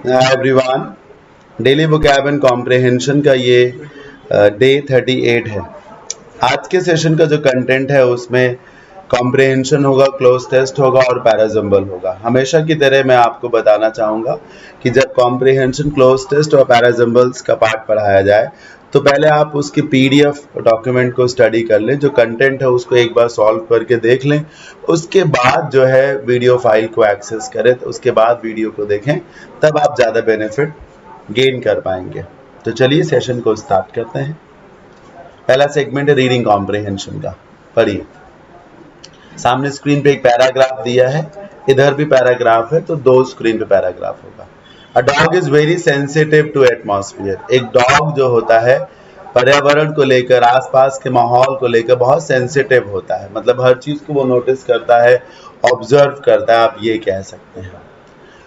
Hi everyone, daily vocab and comprehension का ये day 38 है। आज के सेशन का जो कंटेंट है उसमें कॉम्प्रिहेंशन होगा, क्लोज टेस्ट होगा और पैराजम्बल होगा। हमेशा की तरह मैं आपको बताना चाहूँगा कि जब कॉम्प्रिहेंशन, क्लोज टेस्ट और पैराजम्बल्स का पार्ट पढ़ाया जाए तो पहले आप उसकी पीडीएफ डॉक्यूमेंट को स्टडी कर लें, जो कंटेंट है उसको एक बार सॉल्व करके देख लें। उसके बाद जो है वीडियो फाइल को एक्सेस करें, तो उसके बाद वीडियो को देखें, तब आप ज़्यादा बेनिफिट गेन कर पाएंगे। तो चलिए सेशन को स्टार्ट करते हैं। पहला सेगमेंट है रीडिंग कॉम्प्रिहेंशन का। पढ़िए, सामने स्क्रीन पे एक पैराग्राफ दिया है, इधर भी पैराग्राफ है, तो दो स्क्रीन पे पैराग्राफ होगा। A dog is very sensitive to atmosphere. एक डॉग जो होता है पर्यावरण को लेकर, आसपास के माहौल को लेकर बहुत सेंसिटिव होता है, मतलब हर चीज को वो नोटिस करता है, ऑब्जर्व करता है, आप ये कह सकते हैं।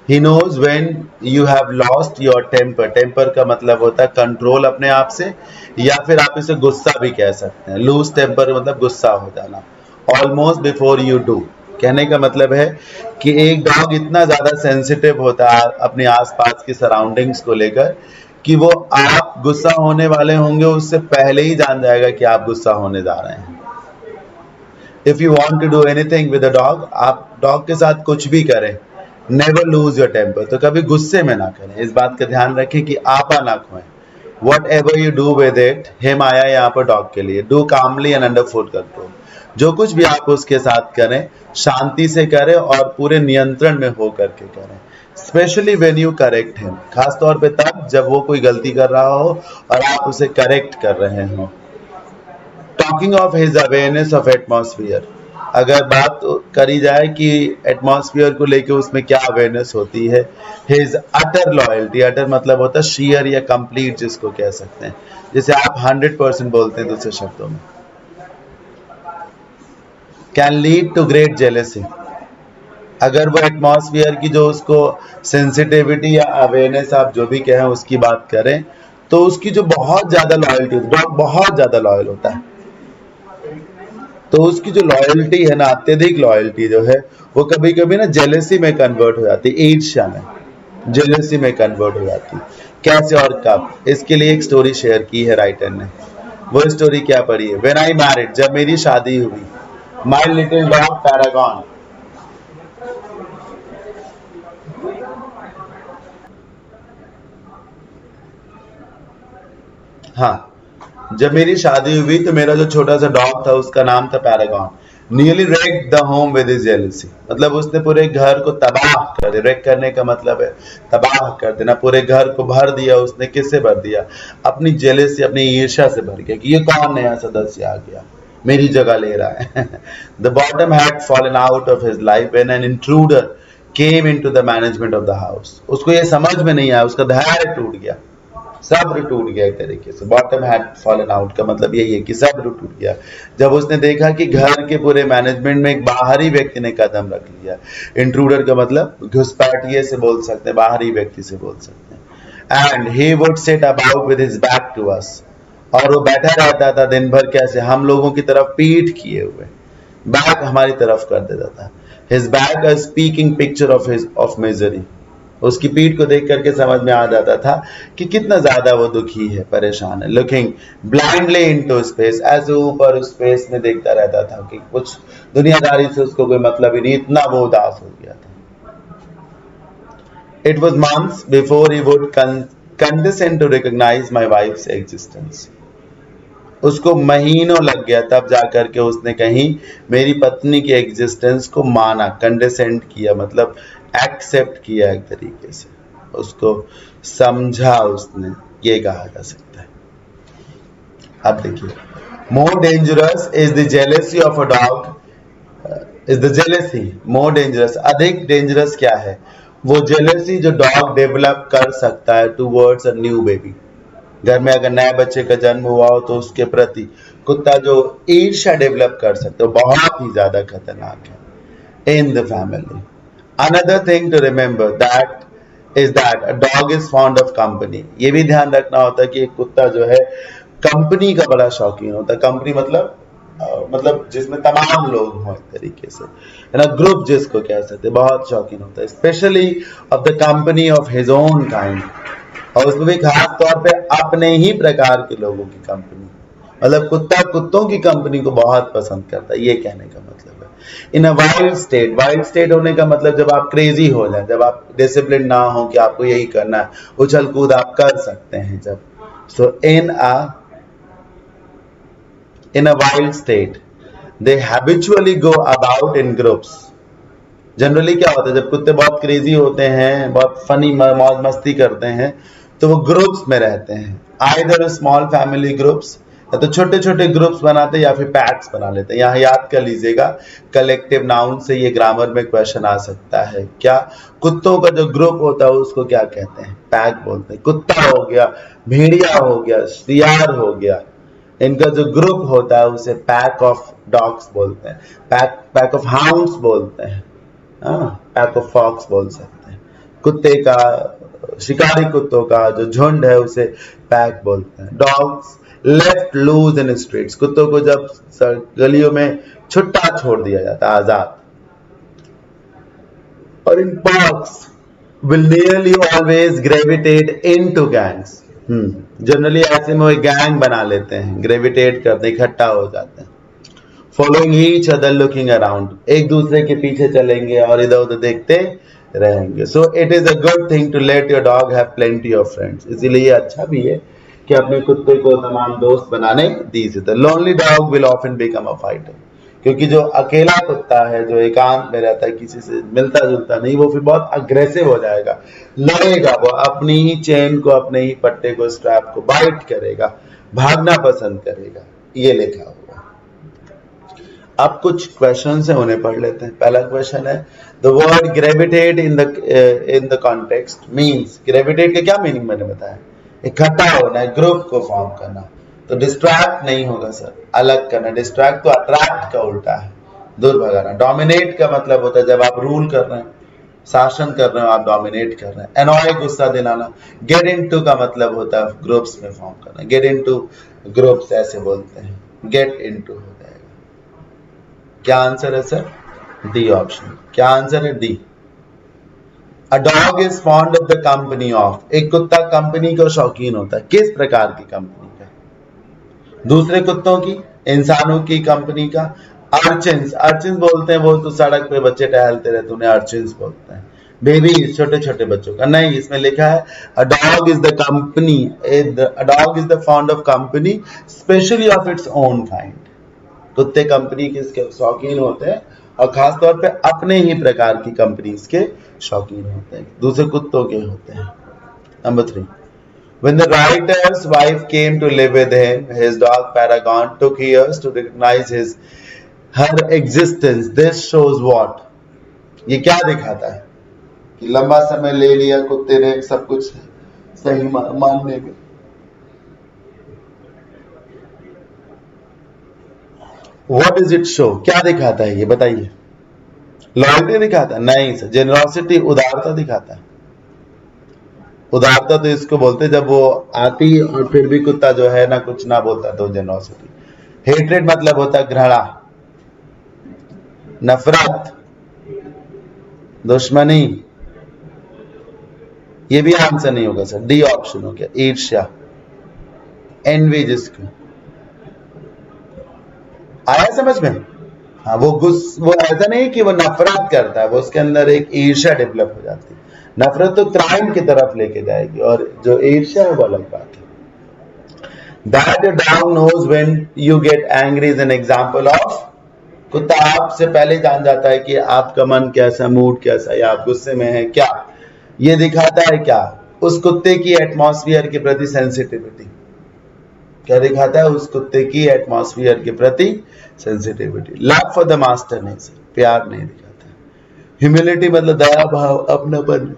He knows when you have lost your temper. Temper का मतलब होता है कंट्रोल अपने आप से, या फिर आप इसे गुस्सा भी कह सकते हैं। लूज टेम्पर मतलब गुस्सा हो जाना। ऑलमोस्ट बिफोर यू डू, कहने का मतलब है कि एक डॉग इतना ज़्यादा सेंसिटिव होता है अपने आसपास की सराउंडिंग्स को लेकर कि वो आप गुस्सा होने वाले होंगे उससे पहले ही जान जाएगा कि आप गुस्सा होने जा रहे हैं। If you want to do anything with a dog, आप डॉग के साथ कुछ भी करें, नेवर लूज योर टेम्पर, तो कभी गुस्से में ना करें। इस बात का ध्यान रखें कि आपा ना खोएं। Whatever you do with it, हिम आया यहाँ पर डॉग के लिए, do calmly and under full control. जो कुछ भी आप उसके साथ करें, शांति से करें और पूरे नियंत्रण में हो करके करें। Specially when you correct him, खासतौर पे तब जब वो कोई गलती कर रहा हो और आप उसे करेक्ट कर रहे हो। Talking of his awareness of atmosphere, अगर बात करी जाए कि एटमॉस्फेयर को लेके उसमें क्या अवेयरनेस होती है। हिज अटर लॉयल्टी, अटर मतलब होता है शेयर या कंप्लीट, जिसको कह सकते हैं, जैसे आप 100% बोलते हैं दूसरे शब्दों में। Can lead to great jealousy, अगर वो एटमॉस्फेयर की जो उसको सेंसिटिविटी या अवेयरनेस, आप जो भी कहें उसकी बात करें, तो उसकी जो बहुत ज्यादा लॉयल्टी, डॉग बहुत ज्यादा लॉयल होता है, तो उसकी जो लॉयल्टी है ना, अत्यधिक लॉयल्टी जो है, वो कभी कभी ना जेलेसी में कन्वर्ट हो जाती है, ईर्ष्या में, जेलेसी में कन्वर्ट हो जाती है। कैसे और कब, इसके लिए एक स्टोरी शेयर की है राइटर ने। वो स्टोरी क्या पढ़ी है? व्हेन आई मैरिड, जब मेरी शादी हुई, माय लिटिल डॉग पैरागॉन, हाँ, जब मेरी शादी हुई तो मेरा जो छोटा सा डॉग था उसका नाम था Paragon. Nearly raked the home with his jealousy, मतलब उसने पूरे घर को तबाह कर दिया। रेक करने का मतलब है तबाह कर देना, पूरे घर को भर दिया उसने। किससे भर दिया? अपनी जेलसी, अपनी ईर्ष्या से भर गया कि ये कौन नया सदस्य आ गया, मेरी जगह ले रहा है। The bottom had fallen out of his life when an intruder came into the management of the house. उसको ये समझ में नहीं आया, उसका धैर्य टूट गया, सब्र टूट गया एक तरीके से। बॉटम हैड फॉलन आउट का मतलब यही है कि सब्र टूट गया, जब उसने देखा कि घर के पूरे मैनेजमेंट में एक बाहरी व्यक्ति ने कदम रख लिया। इंट्रूडर का मतलब घुसपैठिए से बोल सकते हैं, बाहरी व्यक्ति से बोल सकते हैं। And he would sit about with his back to us, और वो बैठा रहता था दिन भर, कैसे? हम लोगों की तरफ पीठ किए हुए, बैक हमारी तरफ कर देता था। His back a speaking picture of misery, उसकी पीठ को देख करके समझ में आ जाता था कि कितना ज्यादा वो दुखी है, परेशान है। लुकिंग ब्लाइंडली इनटू स्पेस, ऐसे ऊपर स्पेस में देखता रहता था कि कुछ दुनियादारी से उसको कोई मतलब ही नहीं, इतना वो उदास हो गया था। It was months before he would condescend to recognize my wife's existence. उसको महीनों लग गया तब जाकर के उसने कहीं मेरी पत्नी की एग्जिस्टेंस को माना, कंडेसेंड किया, मतलब एक्सेप्ट किया, एक तरीके से उसको समझा उसने, ये कहा जा सकता है। अब देखिए, more dangerous is the jealousy of a dog, is the jealousy more dangerous, अधिक डेंजरस क्या है? वो जेलेसी जो डॉग डेवलप कर सकता है टूवर्ड्स अ न्यू बेबी। घर में अगर नए बच्चे का जन्म हुआ हो तो उसके प्रति कुत्ता जो ईर्ष्या डेवलप कर सकते हो, बहुत ही ज्यादा खतरनाक है in the family. Another thing to remember that is that a dog is fond of company. ये भी ध्यान रखना होता है कि एक कुत्ता जो है कंपनी का बड़ा शौकीन होता है। कंपनी मतलब मतलब जिसमें तमाम लोग हों एक तरीके से, है ना, ग्रुप जिसको कह सकते, बहुत शौकीन होता है, specially of the company of his own kind, और उसमें भी खास तौर पे अपने ही प्रकार के लोगों की कंपनी, मतलब कुत्ता कुत्तों की कंपनी को बहुत पसंद करता है, ये कहने का मतलब है। इन अ वाइल्ड स्टेट होने का मतलब जब आप क्रेजी हो जाए, जब आप डिसिप्लिन ना हो कि आपको यही करना है, उछल कूद आप कर सकते हैं जब, सो in a wild state they habitually go about in groups। Generally क्या होता है जब कुत्ते बहुत क्रेजी होते हैं, बहुत फनी मौज मस्ती करते हैं, तो वो ग्रुप्स में रहते हैं, आइदर स्मॉल फैमिली ग्रुप्स, या तो छोटे छोटे ग्रुप्स बनाते हैं या फिर पैक्स बना लेते हैं। यहाँ याद कर लीजिएगा, कलेक्टिव नाउन से ये ग्रामर में क्वेश्चन आ सकता है, क्या कुत्तों का जो ग्रुप होता है उसको क्या कहते हैं, पैक बोलते हैं। कुत्ता हो गया, भेड़िया हो गया, सियार हो गया, इनका जो ग्रुप होता है उसे पैक ऑफ डॉग्स बोलते हैं, पैक ऑफ हाउंड्स बोलते हैं, पैक ऑफ फॉक्स बोल सकते हैं। कुत्ते का, शिकारी कुत्तों का जो झुंड है उसे पैक बोलते हैं। Dogs left lose in streets, कुत्तों को जब गलियों में छुट्टा छोड़ दिया जाता है, आजाद। और in pox will nearly always gravitate into gangs, generally ऐसे में वो गैंग बना लेते हैं, ग्रेविटेट करते, इकट्ठा हो जाते हैं। Following each other looking around, एक दूसरे के पीछे चलेंगे और इधर उधर देखते रहेंगे। So it is a good thing to let your dog have plenty of friends, इसीलिए अच्छा भी है कि अपने कुत्ते को तमाम दोस्त बनाने दीजिए। The lonely dog will often become a fighter, क्योंकि जो अकेला कुत्ता है, जो एकांत में रहता है, किसी से मिलता जुलता नहीं, वो फिर बहुत अग्रेसिव हो जाएगा, लड़ेगा, वो अपनी ही चेन को, अपने ही पट्टे को, स्ट्रैप को बाइट करेगा, भागना पसंद करेगा, ये लिखा हुआ। अब कुछ क्वेश्चन है, उन्हें पढ़ लेते हैं। पहला क्वेश्चन है, the word gravitate in the context means, gravitate का क्या मीनिंग मैंने बताया, इकट्ठा होना है, ग्रुप को फॉर्म करना। तो डिस्ट्रैक्ट नहीं होगा सर, अलग करना। डिस्ट्रैक्ट तो अट्रैक्ट का उल्टा है, दूर भगाना। डोमिनेट का मतलब होता है जब आप रूल कर रहे हैं, शासन कर रहे हो, आप डोमिनेट कर रहे हैं। एनॉय, गुस्सा दिलाना। गेट इनटू का मतलब होता है ग्रुप्स में फॉर्म करना, गेट इनटू ग्रुप्स ऐसे बोलते हैं, गेट इनटू हो जाएगा। क्या आंसर है सर, डी ऑप्शन। क्या आंसर है, D. A dog is fond of the company of, एक कुत्ता कंपनी का शौकीन होता है, किस प्रकार की कंपनी का, दूसरे कुत्तों की, इंसानों की कंपनी का। अर्चिन्स, अर्चिन्स बोलते हैं वो तो सड़क पे बच्चे टहलते रहते, उन्हें अर्चिन्स बोलते हैं। बेबी, छोटे छोटे बच्चों का नहीं, इसमें लिखा है a dog is the company, a dog is the fond of company especially of its own kind। कुत्ते कंपनी के शौकीन होते हैं और खास तौर पे अपने ही प्रकार की कंपनीज के शौकीन होते हैं, दूसरे कुत्तों के होते हैं। Number 3, when the writer's wife came to live with him, his dog Paragon took years to recognize her existence। This shows what, ये क्या दिखाता है कि लंबा समय ले लिया कुत्ते ने सब कुछ सही मानने में। What does it show, क्या दिखाता है ये बताइए। लॉयल्टी दिखाता है? नहीं सर, जेनरोसिटी, उदारता दिखाता है। उदारता तो इसको बोलते जब वो आती और फिर भी कुत्ता जो है ना कुछ ना बोलता, तो जेनरोसिटी। हेट्रेड मतलब होता है घृणा, नफरत, दुश्मनी। ये भी आंसर नहीं होगा सर, डी ऑप्शन हो गया, ईर्ष्या, एनवी जिसको। आया समझ में? हाँ, वो ऐसा नहीं कि वो नफरत करता है, वो उसके अंदर एक ईर्ष्या डेवलप हो जाती है। नफरत तो क्राइम की तरफ लेके जाएगी, और जो ईर्ष्या है वो अलग बात है। That a dog knows when you get angry is an example of, कुत्ता आपसे पहले जान जाता है कि आपका मन कैसा, मूड कैसा, या आप गुस्से में हैं क्या। ये दिखाता है क्या, उस कुत्ते की एटमॉस्फेयर के प्रति सेंसिटिविटी। क्या दिखाता है, उस कुत्ते की एटमॉस्फेयर के प्रति sensitivity. Love for the master नहीं सर, प्यार नहीं दिखाता है। ह्यूमिलिटी मतलब दया भाव, अपनापन,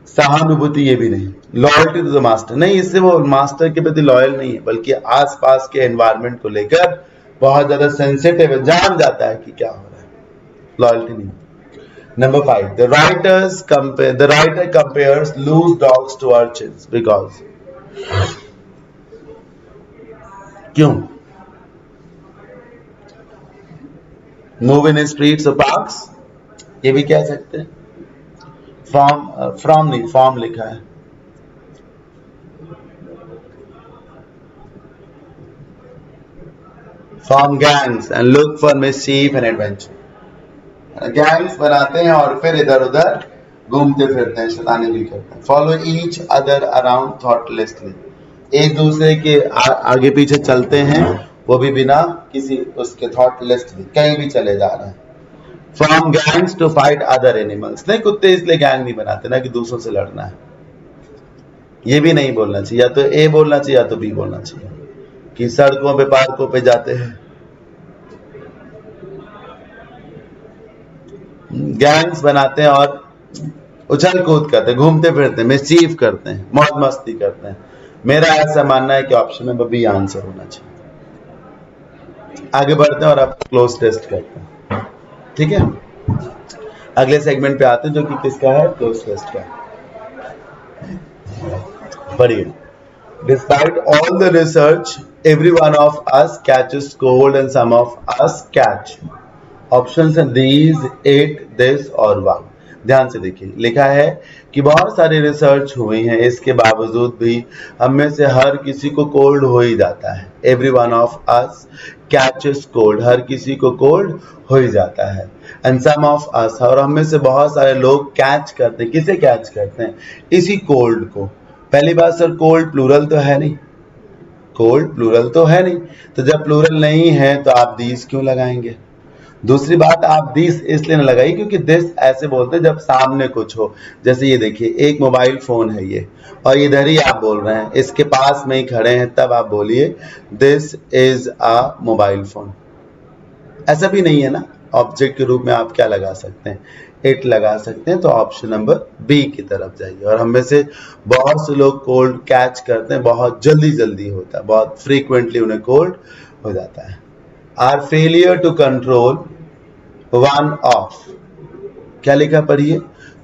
सहानुभूति, ये भी नहीं। लॉयल्टी टू द मास्टर नहीं, इससे वो मास्टर के प्रति लॉयल नहीं है, बल्कि आसपास के एनवायरनमेंट को लेकर बहुत ज्यादा सेंसिटिव है, जान जाता है कि क्या हो रहा है, लॉयल्टी नहीं। Number 5, the writer compares loose dogs to urchins because, क्यों? मूव इन स्ट्रीट्स और पार्क्स, ये भी कह सकते हैं। फ्रॉम नहीं, फॉर्म लिखा है। Form gangs and look for mischief and adventure. Gangs बनाते हैं और फिर इधर उधर घूमते फिरते हैं, शैतानी भी करते हैं। फॉलो ईच अदर अराउंड थॉटलेसली, एक दूसरे के आगे पीछे चलते हैं, वो भी बिना किसी उसके थॉटलेसली, कहीं भी चले जा रहे हैं। From gangs to fight other animals, नहीं कुत्ते इसलिए गैंग नहीं बनाते ना कि दूसरों से लड़ना है, ये भी नहीं बोलना चाहिए। या तो ए बोलना चाहिए या तो बी बोलना चाहिए कि सड़कों पे पार्कों पे जाते हैं। गैंग्स बनाते हैं और उछल कूद करते हैं, घूमते फिरते हैं, मिसचीफ करते हैं, मौज मस्ती करते हैं। मेरा ऐसा मानना है कि ऑप्शन नंबर बी आंसर होना चाहिए। आगे बढ़ते हैं और अब क्लोज टेस्ट करते हैं, ठीक है। अगले सेगमेंट पे आते हैं जो कि किसका है, क्लोज टेस्ट का। पढ़िए, despite all the research every one of us catches cold and some of us catch. Options हैं दीज, इट, दिस और वन। ध्यान से देखिए, लिखा है कि बहुत सारी रिसर्च हुई हैं, इसके बावजूद भी हम में से हर किसी को कोल्ड हो ही जाता है। Every one of us catches cold, हर किसी को कोल्ड हो ही जाता है। एंड सम ऑफ अस, और हम में से बहुत सारे लोग कैच करते हैं। किसे कैच करते हैं? इसी कोल्ड को। पहली बात सर, कोल्ड प्लूरल तो है नहीं, कोल्ड प्लूरल तो है नहीं, तो जब प्लूरल नहीं है तो आप दीस क्यों लगाएंगे? दूसरी बात, आप दिस इसलिए न लगाइए क्योंकि दिस ऐसे बोलते हैं जब सामने कुछ हो। जैसे ये देखिए, एक मोबाइल फोन है ये, और इधर ही आप बोल रहे हैं, इसके पास में ही खड़े हैं, तब आप बोलिए this is a mobile phone. ऐसा भी नहीं है ना, ऑब्जेक्ट के रूप में आप क्या लगा सकते हैं, इट लगा सकते हैं। तो ऑप्शन नंबर बी की तरफ जाइए। और हम में से बहुत से लोग कोल्ड कैच करते हैं, बहुत जल्दी जल्दी होता है, बहुत फ्रीक्वेंटली उन्हें कोल्ड हो जाता है। Our failure to control one of, क्या लिखा पढ़िए,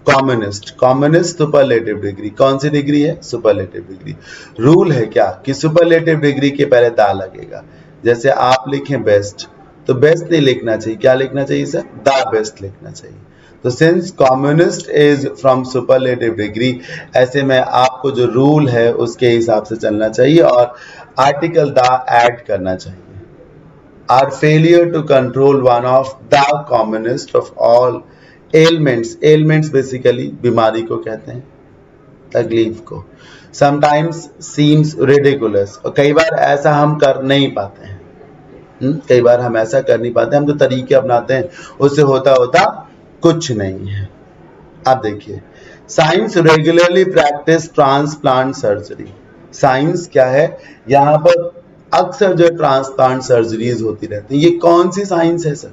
कॉम्युनिस्ट। कॉम्युनिस्ट सुपरलेटिव डिग्री, कौन सी डिग्री है? Superlative degree. रूल है क्या कि सुपरलेटिव डिग्री के पहले दा लगेगा। जैसे आप लिखें बेस्ट, तो बेस्ट नहीं लिखना चाहिए, क्या लिखना चाहिए सर? द बेस्ट लिखना चाहिए। तो since communist is from superlative degree, ऐसे में आपको जो रूल है उसके हिसाब से चलना चाहिए और आर्टिकल द ऐड करना चाहिए। Our failure to control one of the commonest of all ailments, ailments basically बीमारी को कहते हैं, तकलीफ को। Sometimes seems ridiculous, और कई बार ऐसा हम कर नहीं पाते हैं। कई बार हम ऐसा कर नहीं पाते, हम जो तरीके अपनाते हैं उससे होता होता कुछ नहीं है। अब देखिए, science regularly practice transplant surgery. Science क्या है? यहाँ पर अक्सर जो ट्रांसप्लांट सर्जरीज होती रहती है। ये कौन सी साइंस है सर?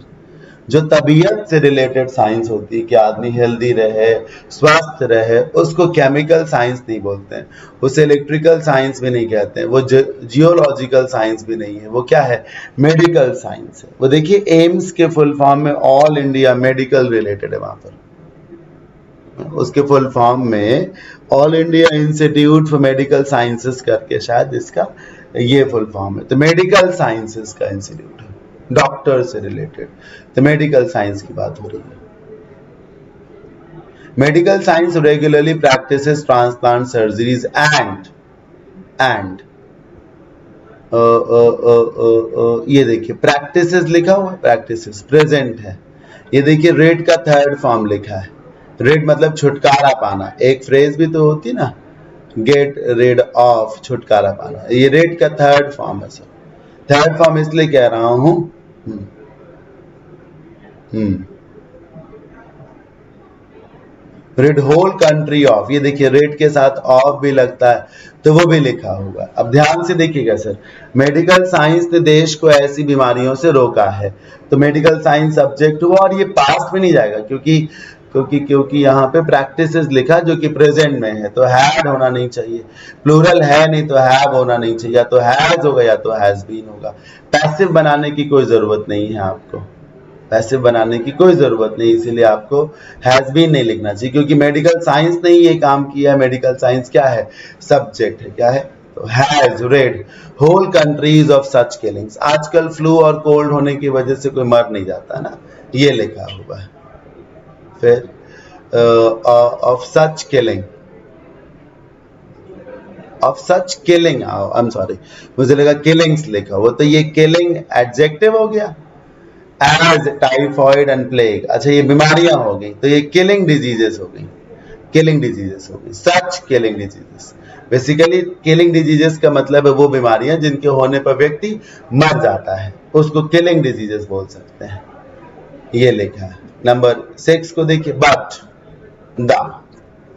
जो तबीयत से रिलेटेड साइंस होती है कि आदमी हेल्दी रहे, स्वस्थ रहे, उसको केमिकल साइंस नहीं बोलते हैं, उसे इलेक्ट्रिकल साइंस भी नहीं कहते हैं, वो जियोलॉजिकल साइंस भी नहीं है, वो क्या है? मेडिकल साइंस है। वो देखिए, एम्स के फुल फॉर्म में ऑल इंडिया मेडिकल रिलेटेड है, वहां पर उसके फुल फॉर्म में all India institute for medical sciences करके शायद इसका ये फुल फॉर्म है। तो मेडिकल साइंसेस का इंस्टीट्यूट है, डॉक्टर से रिलेटेड, तो मेडिकल साइंस की बात हो रही है। Medical science regularly practices transplant surgeries and ये देखिए, प्रैक्टिसेस लिखा हुआ है, प्रैक्टिसेस प्रेजेंट है। ये देखिए, रेड का थर्ड फॉर्म लिखा है। रेड मतलब छुटकारा पाना, एक फ्रेज भी तो होती ना, गेट रेड ऑफ, छुटकारा पाना। ये रेड का थर्ड फॉर्म है सर। थर्ड फॉर्म इसलिए कह रहा हूं, रेड होल कंट्री ऑफ, ये देखिए रेड के साथ ऑफ भी लगता है, तो वो भी लिखा होगा। अब ध्यान से देखिएगा सर, मेडिकल साइंस ने देश को ऐसी बीमारियों से रोका है, तो मेडिकल साइंस सब्जेक्ट हुआ और ये पास्ट में नहीं जाएगा क्योंकि यहाँ पे प्रैक्टिसेस लिखा जो कि प्रेजेंट में है, तो हैड होना नहीं चाहिए। प्लूरल है नहीं तो हैव होना नहीं चाहिए, या तो हैज होगा या तो हैज बीन होगा। पैसिव बनाने की कोई जरूरत नहीं है आपको, पैसिव बनाने की कोई जरूरत नहीं, इसीलिए आपको हैज बीन नहीं लिखना चाहिए क्योंकि मेडिकल साइंस ने ये काम किया है। मेडिकल साइंस क्या है? सब्जेक्ट है, क्या है? तो has rid whole countries of such killings. आजकल फ्लू और कोल्ड होने की वजह से कोई मर नहीं जाता ना, ये लिखा हुआ है। फिर of such killing, of such killing, I am sorry, मुझे लगा किलिंग्स लिखा वो, तो ये किलिंग एडजेक्टिव हो गया। एज टाइफॉइड एंड प्लेग, अच्छा ये बीमारियां हो गई, तो ये किलिंग डिजीजेस हो गई, किलिंग डिजीजेस हो गई, such killing diseases. Basically killing diseases का मतलब है वो बीमारियां जिनके होने पर व्यक्ति मर जाता है, उसको किलिंग डिजीजेस बोल सकते हैं। ये लिखा है। नंबर 6 को देखिए, बट द।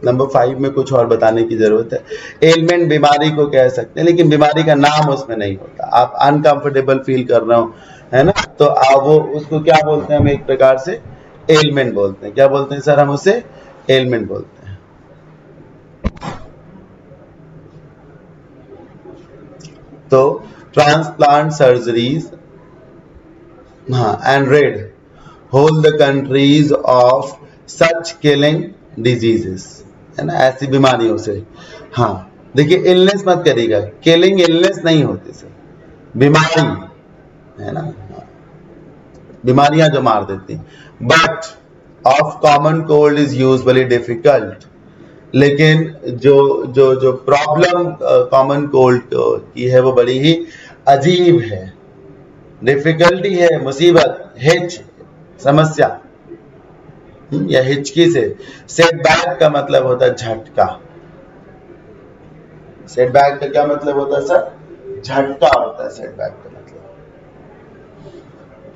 नंबर 5 में कुछ और बताने की जरूरत है। एलमेंट बीमारी को कह सकते हैं, लेकिन बीमारी का नाम उसमें नहीं होता। आप अनकंफर्टेबल फील कर रहे हो, है ना, तो आप वो उसको क्या बोलते हैं, हम एक प्रकार से एलमेंट बोलते हैं। क्या बोलते हैं सर? हम उसे एलमेंट बोलते हैं। तो ट्रांसप्लांट सर्जरीज, हाँ, and rid whole the countries of such killing diseases, है ना, ऐसी बीमारियों से। हाँ देखिए, इलनेस मत करिएगा, किलिंग इलनेस नहीं होती सर, बीमारी है ना, बीमारियां जो मार देती। But of common cold is usually difficult, लेकिन जो जो जो प्रॉब्लम कॉमन कोल्ड की है वो बड़ी ही अजीब है। डिफिकल्टी है, मुसीबत, हिच, समस्या, या हिचकी से। सेटबैक का मतलब होता है झटका। सेटबैक का क्या मतलब होता है सर? झटका होता है सेटबैक का मतलब।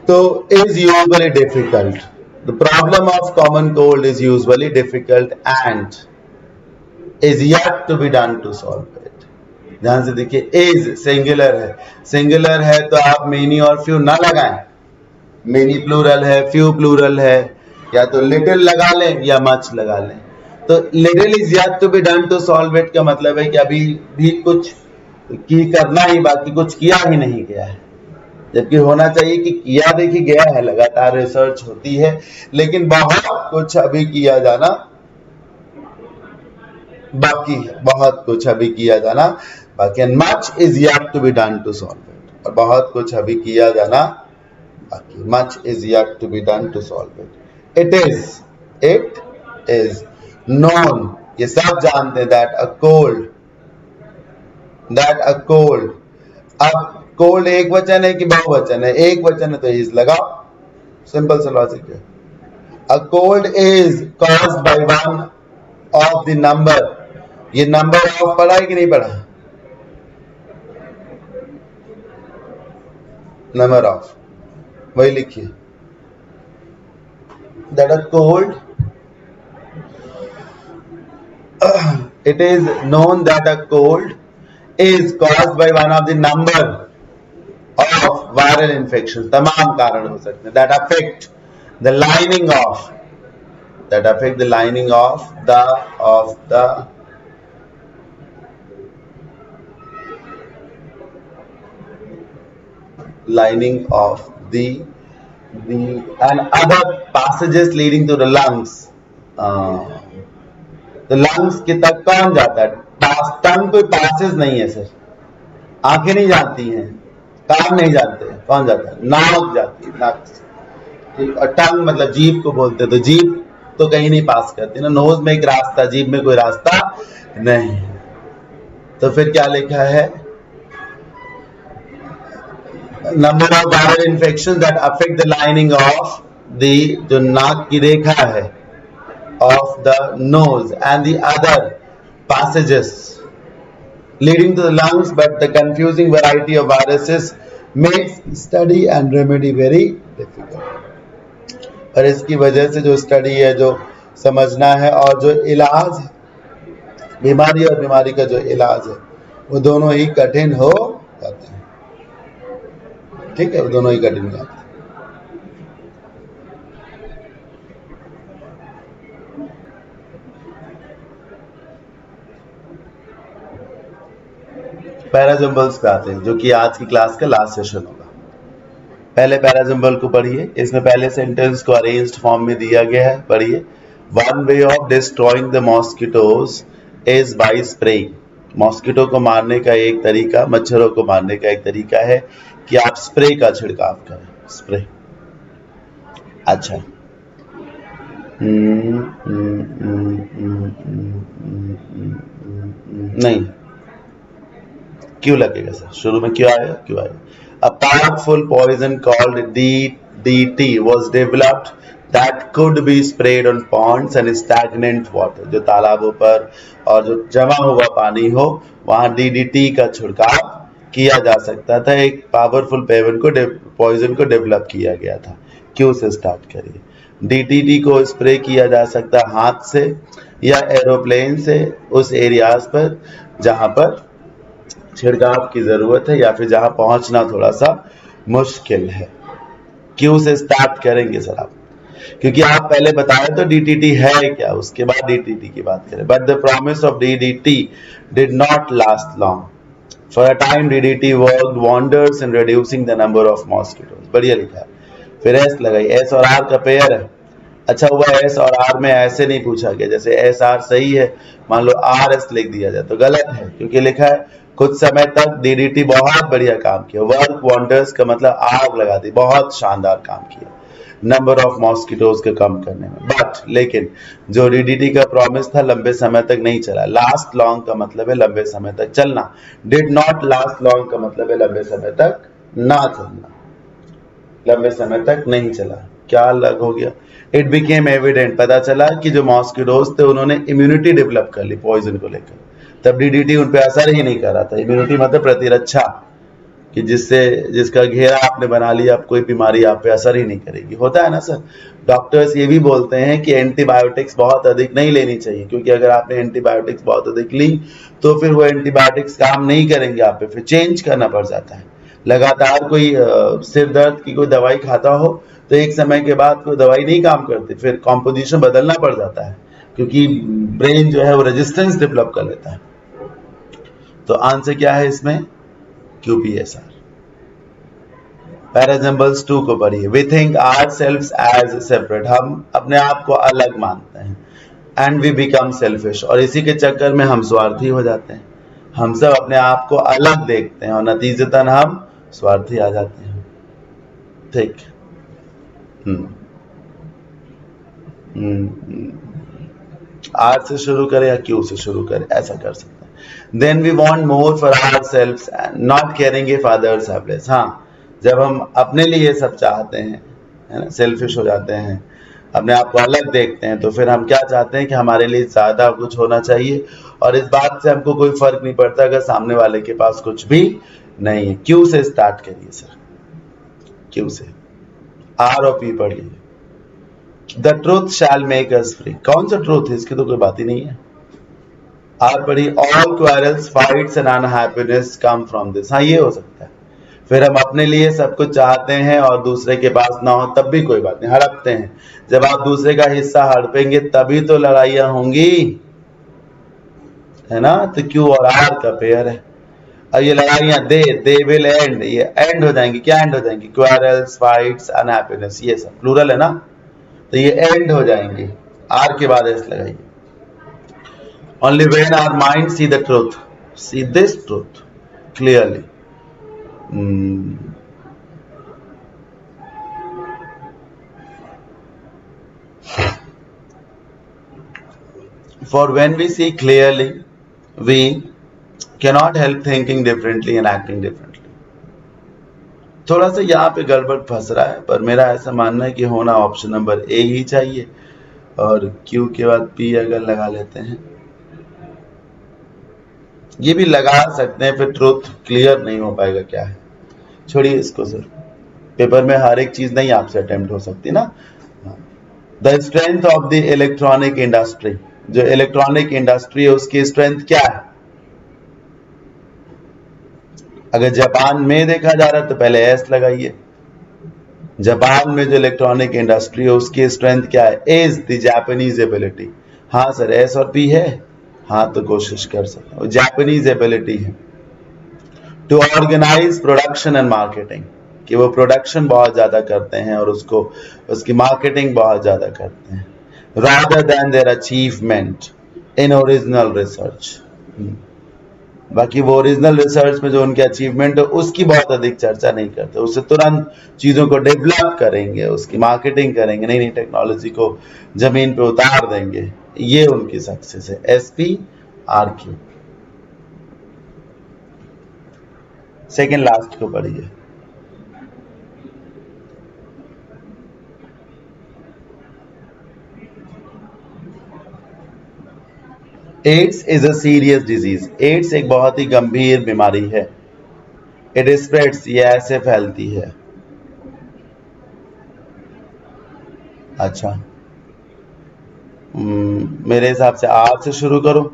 तो is usually difficult, the problem of common cold is usually difficult and is yet to be done to solve it. ध्यान से देखिए, इज सिंगुलर है, सिंगुलर है तो आप मेनी और फ्यू ना लगाएं। मेनी प्लूरल है, फ्यू प्लूरल है, या तो लिटिल लगा लें या मच लगा लें। तो little is yet to be done to solve it का मतलब है कि अभी भी कुछ की करना ही बाकी, कुछ किया ही नहीं गया है, जबकि होना चाहिए कि किया देखी गया है, लगातार रिसर्च होती है, लेकिन बहुत कुछ अभी किया जाना बाकी है, बहुत कुछ अभी किया जाना बाकी है। Much is yet to be done to solve it, और बहुत कुछ अभी किया जाना बाकी। Much is yet to be done to solve it. It is known, ये सब जानते हैं, दैट अ कोल्ड। अब कोल्ड एक वचन है कि बहुवचन है? एक वचन है तो इज लगाओ, सिंपल सा लॉजिक है। A cold is caused by one of the number, ये नंबर ऑफ पढ़ा है कि नहीं पढ़ा? नंबर ऑफ, वही लिखिए, that a cold, it is known that a cold is caused by one of the number of viral infections, तमाम कारण हो सकते हैं, that affect the lining of the lining of the and other passages leading to the lungs। तो lungs के तक कौन जाता है? टंग कोई पासेस नहीं है सर, आंखें नहीं जाती हैं, कान नहीं जाते, कौन जाता है? नाक जाती है, नाक, ठीक। और टंग मतलब जीभ को बोलते हैं, तो जीभ तो कहीं नहीं पास करती ना, नोज में एक रास्ता, जीभ में कोई रास्ता नहीं। तो फिर क्या लिखा है? Number of viral infection that affect the lining of the, जो नाक की रेखा है, of the nose and the other passages leading to the lungs, but the confusing variety of viruses makes study and remedy very difficult। और इसकी वजह से जो study है, जो समझना है, और जो इलाज है, बीमारी और बीमारी का जो इलाज है, वो दोनों ही कठिन हो जाते हैं। ठीक है, वो दोनों ही कठिन हो जाते हैं। पैराजम्बल्स पे आते हैं, जो कि आज की क्लास का लास्ट सेशन होगा। पहले पैराजम्बल को पढ़िए, इसमें पहले सेंटेंस को अरेंज्ड फॉर्म में दिया गया है, पढ़िए। One way of destroying the mosquitoes is by spraying. Mosquito को मारने का एक तरीका, मच्छरों को मारने का एक तरीका है कि आप स्प्रे का छिड़काव करें, स्प्रे। अच्छा नहीं, क्यों लगेगा सर? शुरू में क्यों आएगा? क्यों आएगा? A powerful poison called DDT was developed that could be sprayed on ponds and stagnant water. जो तालाबों पर और जो जमा हुआ पानी हो वहां DDT का छिड़काव किया जा सकता था। एक पावरफुल पॉइजन को डेवलप किया गया था। क्यों से स्टार्ट करिए। DDT को स्प्रे किया जा सकता हाथ से या एरोप्लेन से उस एरियाज पर जहां पर छिड़काव की जरूरत है या फिर जहां पहुंचना थोड़ा सा मुश्किल है। क्यों से स्टार्ट करेंगे सर आप? क्योंकि आप पहले बताए तो DDT है क्या, उसके बाद DDT की बात करें। But the promise of DDT did not last long. For a time DDT worked wonders in reducing the number of mosquitoes. बढ़िया लिखा है। फिर एस लगाई, एस और आर का पेयर है। अच्छा हुआ एस और आर में ऐसे नहीं पूछा गया जैसे एस आर सही है, मान लो आर एस लिख दिया जाए तो गलत है, क्योंकि लिखा है कुछ समय तक DDT बहुत बढ़िया काम किया। वर्क वंडर्स का मतलब आग लगा दी, बहुत शानदार काम किया नंबर ऑफ मॉस्किटोज के कम करने में। बट लेकिन जो DDT का प्रॉमिस था लंबे समय तक नहीं चला। लास्ट लॉन्ग का मतलब है लंबे समय तक चलना। डिड नॉट लास्ट लॉन्ग का मतलब है लंबे समय तक ना चलना, लंबे समय तक नहीं चला। क्या अलग हो गया? इट बिकेम एविडेंट, पता चला कि जो मॉस्किटोज थे उन्होंने इम्यूनिटी डेवलप कर ली पॉइजन को लेकर। तब DDT उन पे असर ही नहीं कर रहा था। इम्यूनिटी मतलब प्रतिरक्षा, कि जिसका घेरा आपने बना लिया, अब कोई बीमारी आप पे असर ही नहीं करेगी। होता है ना सर। डॉक्टर्स ये भी बोलते हैं कि एंटीबायोटिक्स बहुत अधिक नहीं लेनी चाहिए, क्योंकि अगर आपने एंटीबायोटिक्स बहुत अधिक ली तो फिर वो एंटीबायोटिक्स काम नहीं करेंगे आप पे, फिर चेंज करना पड़ जाता है। लगातार कोई सिर दर्द की कोई दवाई खाता हो तो एक समय के बाद कोई दवाई नहीं काम करती, फिर कॉम्पोजिशन बदलना पड़ जाता है, क्योंकि ब्रेन जो है वो रेजिस्टेंस डेवलप कर लेता है। तो आंसर क्या है इसमें? QPSR। पैराजम्बल्स 2 को पढ़िए। We think our self as separate, हम अपने आप को अलग मानते हैं। एंड वी बिकम सेल्फिश, और इसी के चक्कर में हम स्वार्थी हो जाते हैं। हम सब अपने आप को अलग देखते हैं और नतीजतन हम स्वार्थी आ जाते हैं। ठीक। आर से शुरू करें या क्यू से शुरू करें, ऐसा कर सकते हैं। Then we want more for our self not caring if others have less. हाँ, जब हम अपने लिए सब चाहते हैं, है ना, सेल्फिश हो जाते हैं, अपने आप को अलग देखते हैं, तो फिर हम क्या चाहते हैं कि हमारे लिए ज्यादा कुछ होना चाहिए, और इस बात से हमको कोई फर्क नहीं पड़ता अगर सामने वाले के पास कुछ भी नहीं है। क्यू से स्टार्ट करिए सर, क्यू से। आर और पी पढ़ लीजिए। The truth shell make us free, कौन सा ट्रूथ है, इसकी तो कोई बात ही नहीं है। आर पढ़ी, all quarrels fights and unhappiness come from this. हाँ, ये हो सकता है। फिर हम अपने लिए सब कुछ चाहते हैं और दूसरे के पास ना हो तब भी कोई बात नहीं, हड़पते हैं। जब आप दूसरे का हिस्सा हड़पेंगे तभी तो लड़ाइयां होंगी, है ना। तो क्यू और आर का पेयर है। और ये लड़ाइयां दे विल एंड, ये एंड हो जाएंगी। क्या एंड हो जाएंगी? क्वारल्स फाइट्स अनहैप्पीनेस, ये सब प्लूरल है ना, तो ये एंड हो जाएंगे। आर के बाद एस लगाइए। Only when our mind see the truth, see this truth clearly. For when we see clearly, we cannot help thinking differently and acting differently. थोड़ा सा यहाँ पे गड़बड़ फंस रहा है, पर मेरा ऐसा मानना है कि होना ऑप्शन नंबर ए ही चाहिए, और क्यू के बाद पी अगर लगा लेते हैं, ये भी लगा सकते हैं, फिर ट्रूथ क्लियर नहीं हो पाएगा। क्या है, छोड़िए इसको सर, पेपर में हर एक चीज नहीं आपसे अटेम्प्ट हो सकती ना। The strength of the electronic industry, जो इलेक्ट्रॉनिक इंडस्ट्री है उसकी स्ट्रेंथ क्या है? अगर जापान में देखा जा रहा है तो पहले एस लगाइए। जापान में जो इलेक्ट्रॉनिक इंडस्ट्री है उसकी स्ट्रेंथ क्या है? Is the Japanese ability. हाँ सर, एस और पी है, हाँ तो कोशिश कर सकते हो, जापानीज एबिलिटी है to organise production and marketing, कि वो प्रोडक्शन बहुत ज्यादा करते हैं और उसकी मार्केटिंग बहुत ज्यादा करते हैं, rather than their achievement in original research. बाकी वो ओरिजिनल रिसर्च में जो उनके अचीवमेंट है उसकी बहुत अधिक चर्चा नहीं करते, उससे तुरंत चीज़ों को डेवलप करेंगे, उसकी मार्केटिंग करेंगे, नई नई टेक्नोलॉजी को जमीन पे उतार देंगे, ये उनकी सक्सेस है। SPRQ। सेकेंड लास्ट को पढ़िए। AIDS is a serious disease. AIDS एक बहुत ही गंभीर बीमारी है। इट स्प्रेड्स, ये ऐसे फैलती है। अच्छा, मेरे हिसाब से आर से शुरू करो।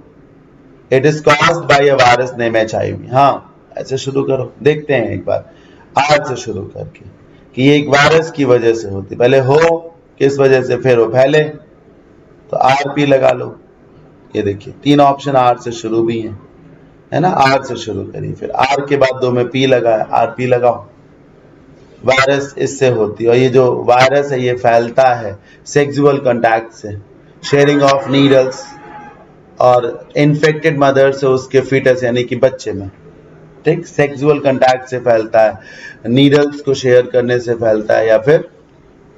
It is caused by a virus name HIV। हाँ, ऐसे शुरू करो, देखते हैं एक बार आर से शुरू करके कि ये एक वायरस की वजह से होती। पहले हो किस वजह से, फिर वो फैले, तो RP लगा लो। ये देखिए 3 ऑप्शन आर से शुरू भी हैं, है ना। आर से शुरू करिए, फिर आर के बाद 2 में P लगाया, RP लगाओ। वायरस इससे होती है, और ये जो वायरस है ये फैलता है सेक्सुअल कांटेक्ट से, शेयरिंग ऑफ नीडल्स, और इन्फेक्टेड मदर से उसके फीटस यानी कि बच्चे में, ठीक, सेक्सुअल कांटेक्ट से फैलता है, नीडल्स को शेयर करने से फैलता है, या फिर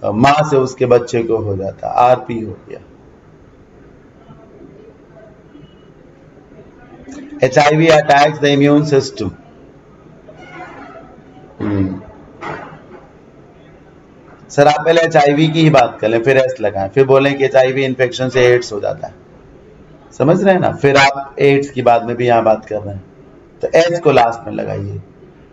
माँ से उसके बच्चे को हो जाता है। RP हो गया। HIV attacks the immune system. Sir आप पहले HIV की ही बात कर लें, फिर S लगाएं, फिर बोलें कि HIV इन्फेक्शन से एड्स हो जाता है। समझ रहे हैं ना, फिर आप एड्स की बाद में भी यहाँ बात कर रहे हैं, तो S को लास्ट में लगाइए।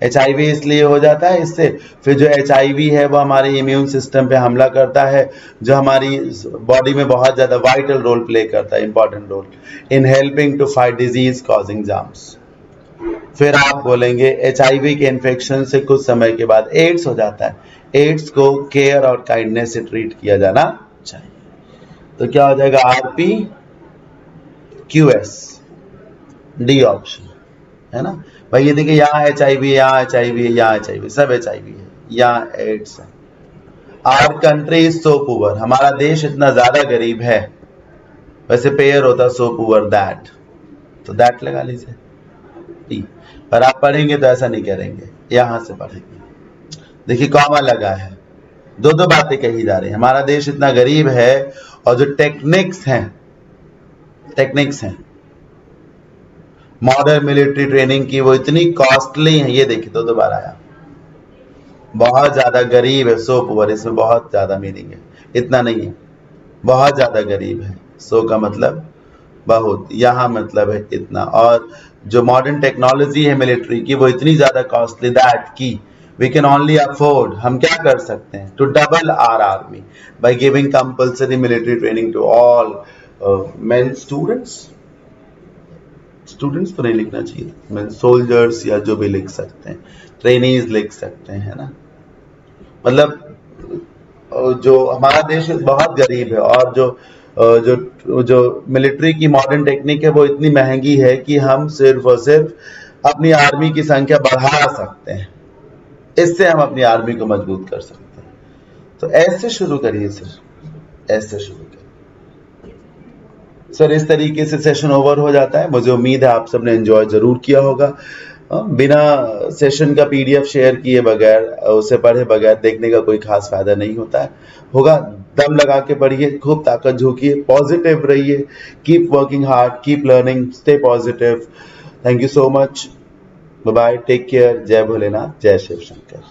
HIV इसलिए हो जाता है इससे, फिर जो HIV है वो हमारे इम्यून सिस्टम पे हमला करता है, जो हमारी बॉडी में बहुत ज़्यादा वाइटल रोल प्ले करता है, important role in helping to fight disease causing germs. फिर आप बोलेंगे HIV के इन्फेक्शन से कुछ समय के बाद एड्स हो जाता है। एड्स को केयर और काइंडनेस से ट्रीट किया जाना चाहिए। तो क्या हो जाएगा, RP QS, D ऑप्शन, है ना भाई। ये देखिए यहाँ HIV, यहाँ HIV, यहाँ HIV, सब HIV है, यहाँ एड्स है। Our country is so poor, हमारा देश इतना ज्यादा गरीब है। वैसे पेयर होता सो पुअर दैट, तो दैट लगा लीजिए P। पर आप पढ़ेंगे तो ऐसा नहीं करेंगे, यहां से पढ़ेंगे। देखिए कॉमा लगा है, दो दो बातें कही जा रही है। हमारा देश इतना गरीब है, और जो टेक्निक्स हैं मॉडर्न मिलिट्री ट्रेनिंग की, वो इतनी कॉस्टली है। ये देखिए दो बार आया, बहुत ज्यादा गरीब है, सो पुअर, इसमें बहुत ज्यादा मीनिंग है, इतना नहीं है, बहुत ज्यादा गरीब है। सो का मतलब बहुत, यहाँ मतलब है इतना। और जो मॉडर्न टेक्नोलॉजी है मिलिट्री की, वो इतनी ज्यादा कॉस्टली दैट की वी कैन ओनली अफोर्ड, हम क्या कर सकते हैं, to double our army by giving compulsory military training to all men students तो नहीं लिखना चाहिए, मेन सोल्जर्स, या जो भी लिख सकते हैं, ट्रेनीज लिख सकते हैं, है ना। मतलब जो हमारा देश बहुत गरीब है, और जो मिलिट्री की मॉडर्न टेक्निक है वो इतनी महंगी है कि हम सिर्फ और सिर्फ अपनी आर्मी की संख्या बढ़ा सकते हैं, इससे हम अपनी आर्मी को मजबूत कर सकते हैं। तो ऐसे शुरू करिए सर, ऐसे शुरू करिए सर। इस तरीके से सेशन ओवर हो जाता है। मुझे उम्मीद है आप सबने एंजॉय जरूर किया होगा। बिना सेशन का PDF शेयर किए बगैर, उसे पढ़े बगैर देखने का कोई खास फायदा नहीं होता है। होगा, दम लगा के पढ़िए, खूब ताकत झोंकिए, पॉजिटिव रहिए, keep working hard, keep learning, stay positive. Thank you so much, bye bye, take care, जय भोलेनाथ, जय शिव शंकर।